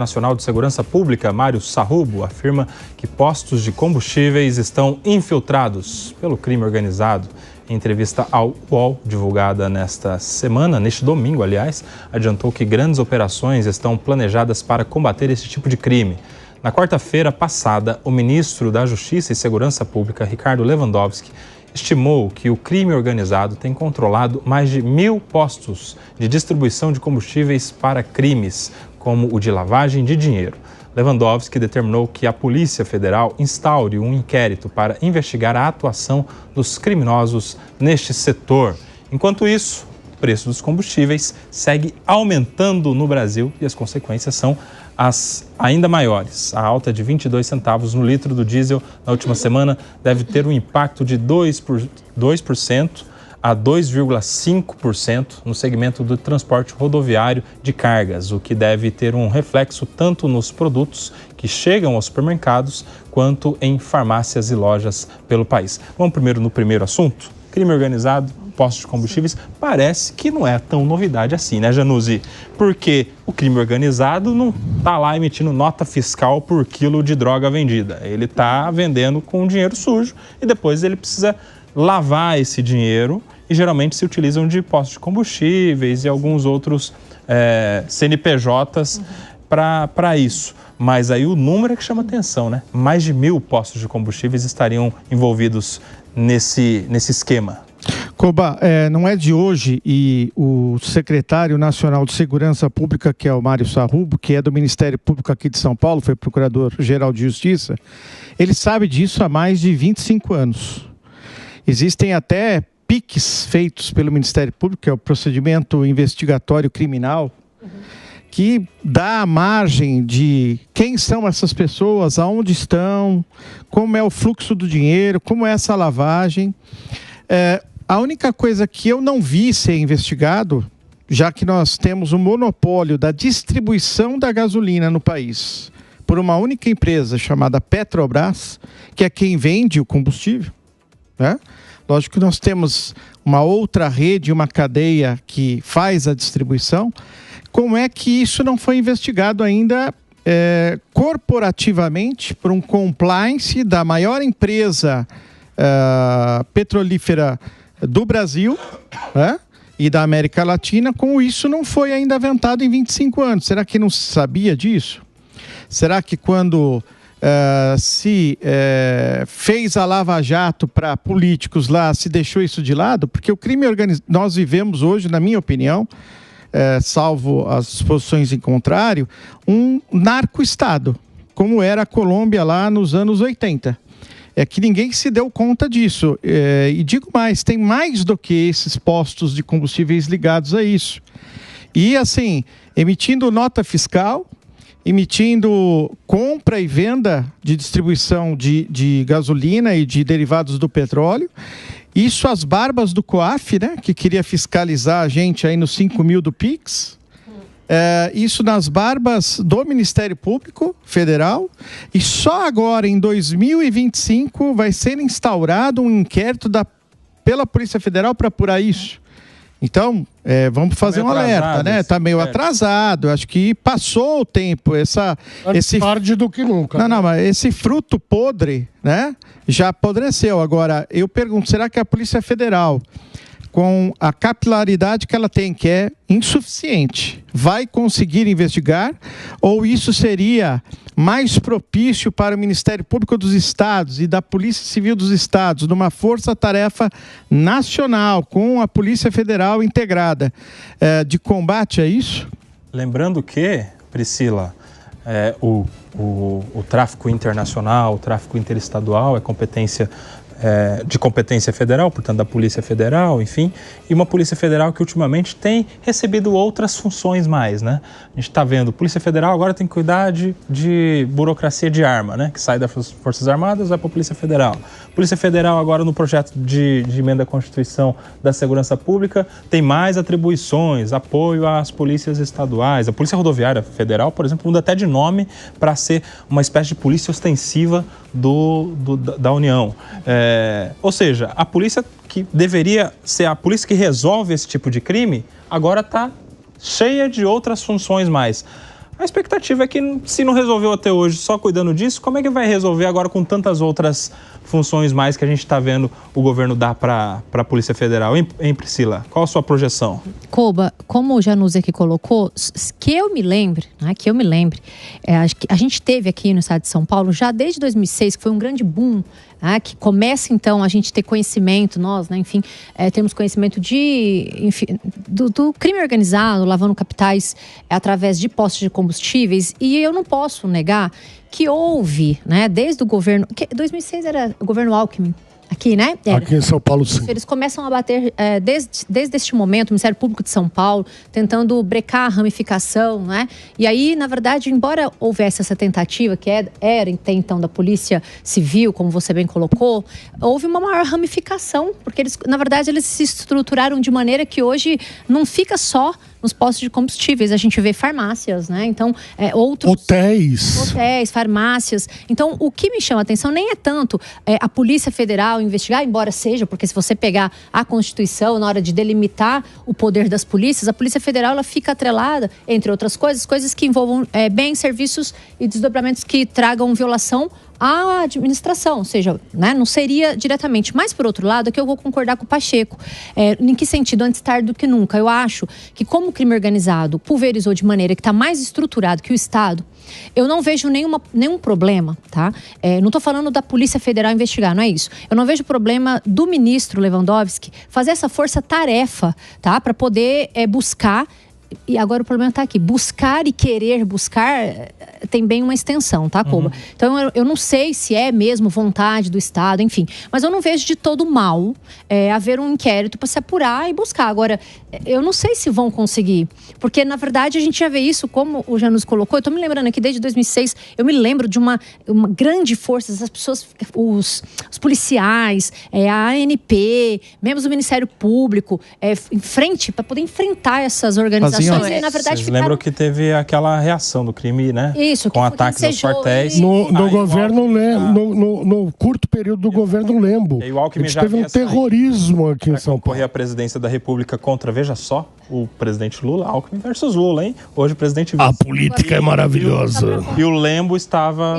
Nacional de Segurança Pública, Mário Sarrubo, afirma que postos de combustíveis estão infiltrados pelo crime organizado. Em entrevista ao UOL, divulgada neste domingo, aliás, adiantou que grandes operações estão planejadas para combater esse tipo de crime. Na quarta-feira passada, o ministro da Justiça e Segurança Pública, Ricardo Lewandowski, estimou que o crime organizado tem controlado mais de 1.000 postos de distribuição de combustíveis para crimes, como o de lavagem de dinheiro. Lewandowski determinou que a Polícia Federal instaure um inquérito para investigar a atuação dos criminosos neste setor. Enquanto isso, o preço dos combustíveis segue aumentando no Brasil e as consequências são ainda maiores. A alta de 22 centavos no litro do diesel na última semana deve ter um impacto de 2% a 2,5% no segmento do transporte rodoviário de cargas, o que deve ter um reflexo tanto nos produtos que chegam aos supermercados quanto em farmácias e lojas pelo país. Vamos no primeiro assunto? Crime organizado, postos de combustíveis, parece que não é tão novidade assim, né, Januzzi? Porque o crime organizado não está lá emitindo nota fiscal por quilo de droga vendida. Ele está vendendo com dinheiro sujo e depois ele precisa lavar esse dinheiro e geralmente se utilizam de postos de combustíveis e alguns outros CNPJs para isso. Mas aí o número é que chama atenção, né? Mais de 1.000 postos de combustíveis estariam envolvidos nesse esquema. Coba, não é de hoje e o secretário nacional de Segurança Pública, que é o Mário Sarrubo, que é do Ministério Público aqui de São Paulo, foi procurador-geral de Justiça, ele sabe disso há mais de 25 anos. Existem até PICs feitos pelo Ministério Público, que é o procedimento investigatório criminal, que dá a margem de quem são essas pessoas, aonde estão, como é o fluxo do dinheiro, como é essa lavagem. A única coisa que eu não vi ser investigado, já que nós temos o monopólio da distribuição da gasolina no país por uma única empresa chamada Petrobras, que é quem vende o combustível, né? Lógico que nós temos uma outra rede, uma cadeia que faz a distribuição. Como é que isso não foi investigado ainda corporativamente por um compliance da maior empresa petrolífera do Brasil, né, e da América Latina? Como isso não foi ainda aventado em 25 anos? Será que não se sabia disso? Será que quando se fez a Lava Jato para políticos lá, se deixou isso de lado? Porque o crime organizado, nós vivemos hoje, na minha opinião, salvo as posições em contrário, um narco-estado, como era a Colômbia lá nos anos 80. É que ninguém se deu conta disso. E digo mais, tem mais do que esses postos de combustíveis ligados a isso. E assim, emitindo nota fiscal, emitindo compra e venda de distribuição de gasolina e de derivados do petróleo. Isso às barbas do COAF, né, que queria fiscalizar a gente aí nos 5.000 do PIX. Isso nas barbas do Ministério Público Federal. E só agora, em 2025, vai ser instaurado um inquérito pela Polícia Federal para apurar isso. Então, vamos fazer um alerta, né? Está meio atrasado, acho que passou o tempo. Antes tarde do que nunca. Não, mas esse fruto podre, né, já apodreceu. Agora, eu pergunto, será que a Polícia Federal, com a capilaridade que ela tem, que é insuficiente, vai conseguir investigar? Ou isso seria mais propício para o Ministério Público dos Estados e da Polícia Civil dos Estados, numa força-tarefa nacional, com a Polícia Federal integrada, de combate a isso? Lembrando que, Priscila, o tráfico internacional, o tráfico interestadual é de competência federal, portanto da Polícia Federal, enfim, e uma Polícia Federal que ultimamente tem recebido outras funções mais, né? A gente está vendo, Polícia Federal agora tem que cuidar de burocracia de arma, né? Que sai das Forças Armadas, vai para a Polícia Federal. Polícia Federal agora no projeto de emenda à Constituição da Segurança Pública tem mais atribuições, apoio às polícias estaduais. A Polícia Rodoviária Federal, por exemplo, muda até de nome para ser uma espécie de polícia ostensiva da União. Ou seja, a polícia que deveria ser a polícia que resolve esse tipo de crime, agora está cheia de outras funções mais. A expectativa é que, se não resolveu até hoje só cuidando disso, como é que vai resolver agora com tantas outras funções mais que a gente está vendo o governo dar para a Polícia Federal? Hein, Priscila? Qual a sua projeção? Koba, como o Januzzi aqui colocou, que eu me lembre, a gente teve aqui no estado de São Paulo, já desde 2006, que foi um grande boom, que começa então a gente ter conhecimento, nós, enfim, temos conhecimento do crime organizado, lavando capitais através de postos de combustíveis, e eu não posso negar que houve, desde o governo, 2006 era o governo Alckmin, aqui, né? Aqui em São Paulo, sim. Eles começam a bater, desde este momento, o Ministério Público de São Paulo, tentando brecar a ramificação, E aí, na verdade, embora houvesse essa tentativa, que era até então da Polícia Civil, como você bem colocou, houve uma maior ramificação, porque eles, na verdade, eles se estruturaram de maneira que hoje não fica só nos postos de combustíveis, a gente vê farmácias, Então, outros... Hotéis, farmácias. Então, o que me chama a atenção nem é tanto a Polícia Federal investigar, embora seja, porque se você pegar a Constituição na hora de delimitar o poder das polícias, a Polícia Federal ela fica atrelada, entre outras coisas que envolvam bens, serviços e desdobramentos que tragam violação à administração, ou seja, não seria diretamente. Mas, por outro lado, aqui eu vou concordar com o Pacheco. Em que sentido? Antes tarde do que nunca. Eu acho que, como o crime organizado pulverizou de maneira que está mais estruturado que o Estado, eu não vejo nenhum problema, tá? Não estou falando da Polícia Federal investigar, não é isso. Eu não vejo problema do ministro Lewandowski fazer essa força-tarefa, tá? Para poder buscar. E agora o problema está aqui. Buscar e querer buscar tem bem uma extensão, tá, Koba? Então, eu não sei se é mesmo vontade do Estado, enfim. Mas eu não vejo de todo mal haver um inquérito para se apurar e buscar. Agora, eu não sei se vão conseguir. Porque, na verdade, a gente já vê isso, como o Janus colocou. Eu estou me lembrando aqui, desde 2006, eu me lembro de uma grande força, as pessoas, os policiais, a ANP, membros do Ministério Público, em frente, para poder enfrentar essas organizações. E, na verdade, vocês lembram que teve aquela reação do crime, Isso. Com ataques aos quartéis. No governo no curto período do governo Lembo. E o Alckmin já teve um terrorismo aqui em São Paulo. Concorrer à presidência da República contra, veja só, o presidente Lula, Alckmin versus Lula, hein? Hoje o presidente... A política é maravilhosa. E o Lembo estava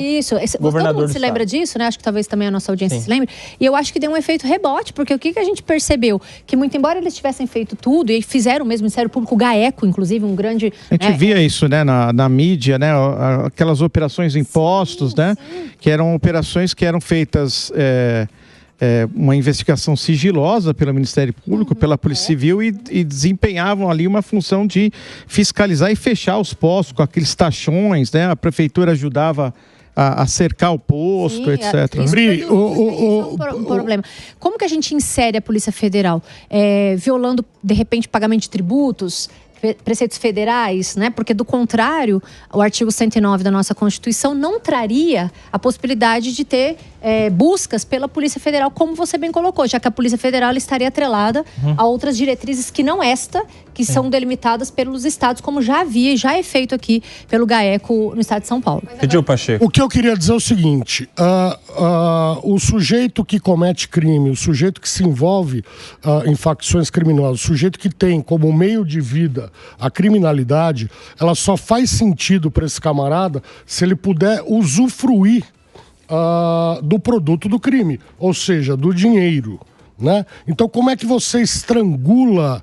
governador todo mundo se lembra disso, Acho que talvez também a nossa audiência se lembre. E eu acho que deu um efeito rebote, porque o que a gente percebeu? Que muito embora eles tivessem feito tudo, e fizeram mesmo o Ministério Público, o GAECO, inclusive, um grande... A gente via isso, na mídia, aquelas operações em postos, que eram operações que eram feitas... uma investigação sigilosa pelo Ministério Público, pela Polícia Civil e desempenhavam ali uma função de fiscalizar e fechar os postos com aqueles taxões, A prefeitura ajudava a cercar o posto, etc. Isso é um problema. Como que a gente insere a Polícia Federal? Violando, de repente, pagamento de tributos, preceitos federais, Porque, do contrário, o artigo 109 da nossa Constituição não traria a possibilidade de ter buscas pela Polícia Federal, como você bem colocou, já que a Polícia Federal estaria atrelada a outras diretrizes que não esta, que são delimitadas pelos estados, como já havia e já é feito aqui pelo GAECO no estado de São Paulo. Pediu, Pacheco. O que eu queria dizer é o seguinte, o sujeito que comete crime, o sujeito que se envolve em facções criminosas, o sujeito que tem como meio de vida a criminalidade, ela só faz sentido para esse camarada se ele puder usufruir do produto do crime, ou seja, do dinheiro, Então, como é que você estrangula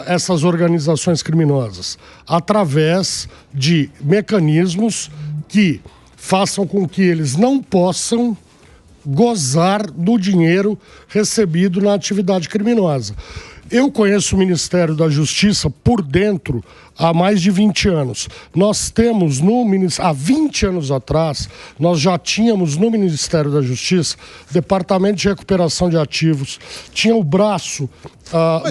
essas organizações criminosas? Através de mecanismos que façam com que eles não possam gozar do dinheiro recebido na atividade criminosa. Eu conheço o Ministério da Justiça por dentro há mais de 20 anos. Nós temos há 20 anos atrás, nós já tínhamos no Ministério da Justiça Departamento de Recuperação de Ativos, tinha o braço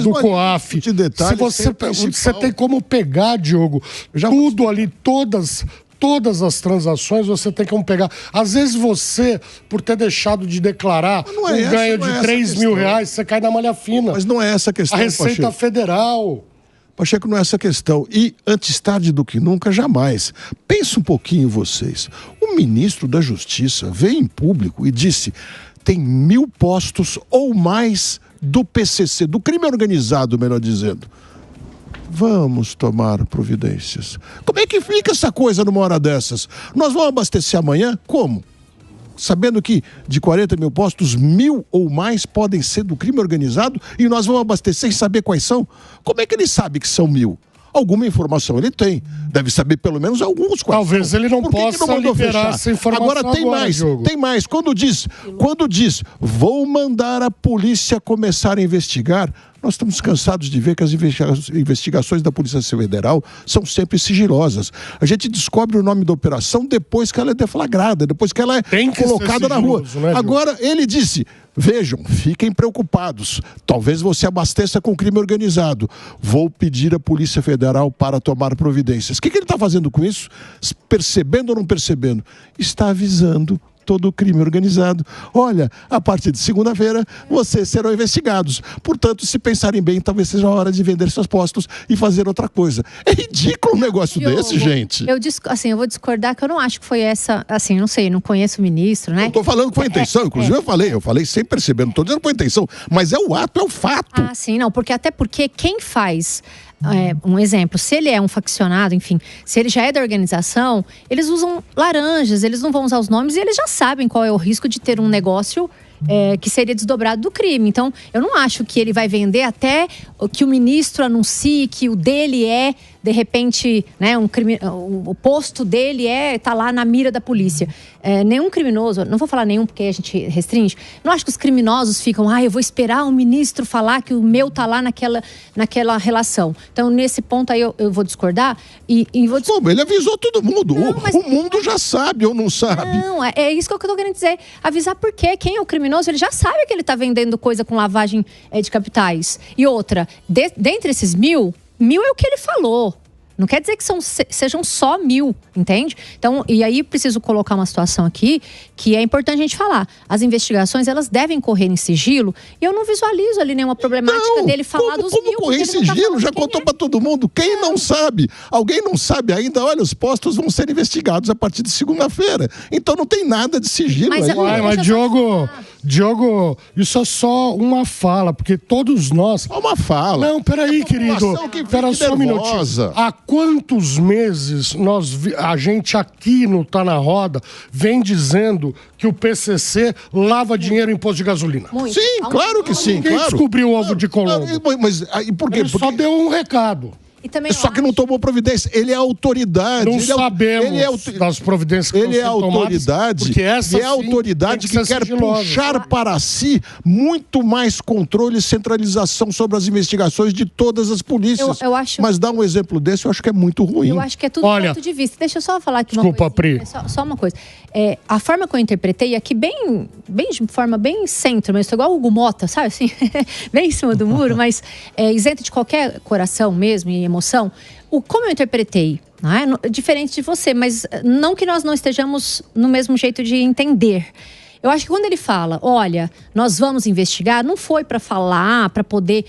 do COAF. Se você tem como pegar, Diogo, tudo ali, todas as transações, você tem como pegar. Às vezes você, por ter deixado de declarar um ganho de 3 mil reais, você cai na malha fina. Mas não é essa a questão, a Receita Federal. Pacheco, não é essa a questão. E antes tarde do que nunca, jamais. Pensa um pouquinho vocês. O ministro da Justiça veio em público e disse: tem 1.000 postos ou mais do PCC, do crime organizado, melhor dizendo. Vamos tomar providências. Como é que fica essa coisa numa hora dessas? Nós vamos abastecer amanhã? Como? Sabendo que de 40 mil postos, 1.000 ou mais podem ser do crime organizado e nós vamos abastecer sem saber quais são? Como é que ele sabe que são 1.000? Alguma informação ele tem. Deve saber pelo menos alguns quais. Talvez ele não possa liberar essa informação. Agora tem mais, Diogo. Tem mais. Quando diz, vou mandar a polícia começar a investigar, nós estamos cansados de ver que as investigações da Polícia Federal são sempre sigilosas. A gente descobre o nome da operação depois que ela é deflagrada, depois que ela é colocada na rua. Né, agora, ele disse, vejam, fiquem preocupados. Talvez você abasteça com crime organizado. Vou pedir à Polícia Federal para tomar providências. O que ele está fazendo com isso? Percebendo ou não percebendo? Está avisando todo o crime organizado. Olha, a partir de segunda-feira, vocês serão investigados. Portanto, se pensarem bem, talvez seja a hora de vender seus postos e fazer outra coisa. É ridículo um negócio desse, gente. Eu vou discordar que eu não acho que foi essa, assim, não sei, não conheço o ministro, né? Eu tô falando que foi intenção, inclusive eu falei sem perceber, não tô dizendo que foi intenção, mas é o ato, é o fato. Ah, sim, não, porque quem faz... um exemplo, se ele é um faccionado, enfim, se ele já é da organização, eles usam laranjas, eles não vão usar os nomes e eles já sabem qual é o risco de ter um negócio que seria desdobrado do crime. Então, eu não acho que ele vai vender até que o ministro anuncie que o dele é, de repente, né, o posto dele tá lá na mira da polícia. Nenhum criminoso, não vou falar nenhum porque a gente restringe, não acho que os criminosos ficam, eu vou esperar o ministro falar que o meu tá lá naquela relação. Então, nesse ponto aí eu vou discordar e vou... Como? Ele avisou todo mundo. Não, o mundo já sabe ou não sabe? Não, é isso que eu tô querendo dizer. Avisar por quê? Quem é o criminoso, ele já sabe que ele tá vendendo coisa com lavagem de capitais. E outra, dentre esses 1.000 é o que ele falou. Não quer dizer que sejam só 1.000, entende? Então, e aí preciso colocar uma situação aqui que é importante a gente falar. As investigações, elas devem correr em sigilo e eu não visualizo ali nenhuma problemática dele falar dos 1.000. Como correr em sigilo? Já contou pra todo mundo. Quem não sabe? Alguém não sabe ainda? Olha, os postos vão ser investigados a partir de segunda-feira. Então não tem nada de sigilo aí. Mas Diogo, isso é só uma fala, porque todos nós... Só uma fala. Não, peraí, querido. Espera só um minutinho. Há quantos meses a gente aqui no Tá Na Roda vem dizendo que o PCC lava dinheiro em imposto de gasolina? Muito. Sim, claro que sim. Ninguém descobriu o ovo de Colombo. Mas por quê? Ele só deu um recado. Só que não tomou providência. Ele é autoridade. Não sabemos das providências que ele é autoridade. Porque essa é a autoridade que quer puxar para si muito mais controle e centralização sobre as investigações de todas as polícias. Mas dar um exemplo desse, eu acho que é muito ruim. Eu acho que é tudo ponto de vista. Deixa eu só falar aqui uma coisa. Pri. Só uma coisa. A forma que eu interpretei aqui, de forma bem centro, mas igual o Hugo Mota, sabe assim? Bem em cima do muro, mas isento de qualquer coração mesmo e emoção. Como eu interpretei, né? Diferente de você, mas não que nós não estejamos no mesmo jeito de entender. Eu acho que quando ele fala, olha, nós vamos investigar, não foi para falar, para poder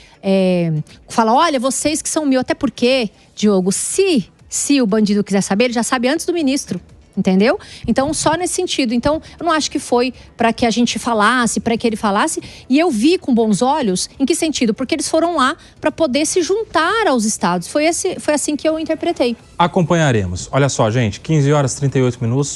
falar, olha, vocês que são 1.000, até porque, Diogo, se o bandido quiser saber, ele já sabe antes do ministro. Entendeu? Então, só nesse sentido. Então, eu não acho que foi para que a gente falasse, para que ele falasse. E eu vi com bons olhos, em que sentido? Porque eles foram lá para poder se juntar aos estados. Foi assim que eu interpretei. Acompanharemos. Olha só, gente, 15 horas e 38 minutos.